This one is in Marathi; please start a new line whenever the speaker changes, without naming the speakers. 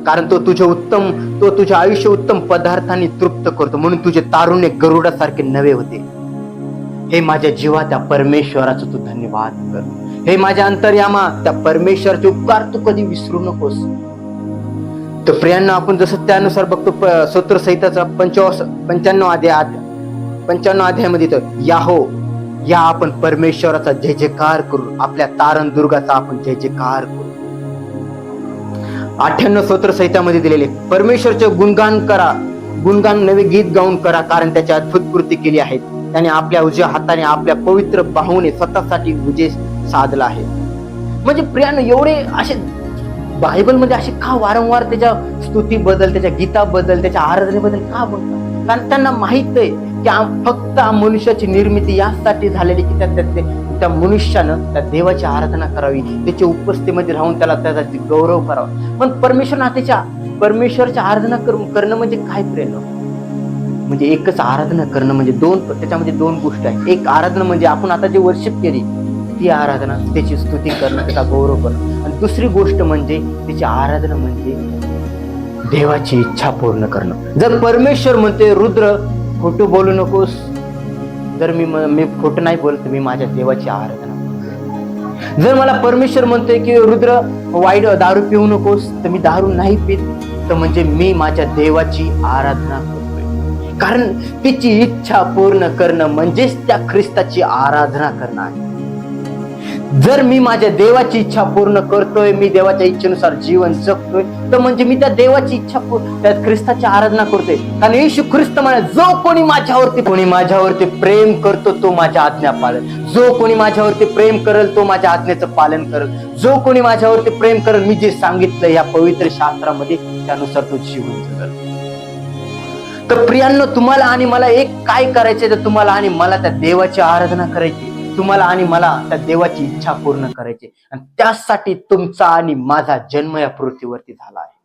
कारण तो तुझे आयुष्य उत्तम पदार्थांनी तृप्त करतो, म्हणून तुझे तारुण्य गरुडासारखे नवे होते. हे माझ्या जीवा, त्या परमेश्वराचं तू धन्यवाद कर. हे माझ्या अंतर्यामा, त्या परमेश्वराचे उपकार तू कधी विसरू नकोस. तर प्रियांना, आपण जसं त्यानुसार बघतो स्तोत्रसंहिताचा 95 अध्यायामध्ये तर या आपण परमेश्वराचा जय जयकार करू, आपल्या तारण दुर्गाचा आपण जय जयकार करू. 98 स्तोत्रसंहितामध्ये दिलेले परमेश्वराचे गुणगान नवे गीत गाऊन करा, कारण त्याची अद्भुत कृती केली आहेत. त्याने आपल्या उजव्या हाताने आपल्या पवित्र बाहुने स्वतःसाठी विजय साधला आहे. म्हणजे प्रियानं, एवढे असे बायबलमध्ये असे का वारंवार त्याच्या स्तुतीबद्दल, त्याच्या गीताबद्दल, त्याच्या आराधनेबद्दल का बोलतात? कारण त्यांना माहित आहे की फक्त मनुष्याची निर्मिती यासाठी झालेली की त्या मनुष्यानं त्या देवाची आराधना करावी, त्याच्या उपस्थितीमध्ये राहून त्याचा गौरव करावा. पण परमेश्वराची आराधना करणं म्हणजे काय प्रेरणा? म्हणजे एकच आराधना करणं म्हणजे त्याच्यामध्ये दोन गोष्टी आहेत. एक आराधना म्हणजे आपण आता जे वर्शिप केली ती आराधना, त्याची स्तुती करणं, त्याचा गौरव करणं. आणि दुसरी गोष्ट म्हणजे त्याची आराधना म्हणजे देवाची इच्छा पूर्ण करणं. जर परमेश्वर म्हणते रुद्र खोटं बोलू नकोस, जर मी खोटं नाही बोलत, मी माझ्या देवाची आराधना करतो. जर मला परमेश्वर म्हणतोय की रुद्र वाईट दारू पिऊ नकोस, तर मी दारू नाही पित, तर म्हणजे मी माझ्या देवाची आराधना करतोय. कारण तिची इच्छा पूर्ण करणं म्हणजेच त्या ख्रिस्ताची आराधना करणं आहे. जर मी माझ्या देवाची इच्छा पूर्ण करतोय, मी देवाच्या इच्छेनुसार जीवन जगतोय, तर म्हणजे मी त्या देवाची इच्छा त्या ख्रिस्ताची आराधना करतोय. कारण येशू ख्रिस्त म्हणे, जो कोणी माझ्यावरती प्रेम करतो तो माझ्या आज्ञा पाळेल. जो कोणी माझ्यावरती प्रेम करेल तो माझ्या आज्ञेचं पालन करेल. जो कोणी माझ्यावरती प्रेम करेल, मी जे सांगितलं या पवित्र शास्त्रामध्ये, त्यानुसार तो जीवन जगेल. तर प्रियांनो, तुम्हाला आणि मला एक काय करायचंय, तर तुम्हाला आणि मला त्या देवाची आराधना करायची, तुम्हाला आणि मला त्या देवाची इच्छा पूर्ण करायची. आणि त्यासाठी तुमचा आणि माझा जन्म या पृथ्वीवरती झाला आहे.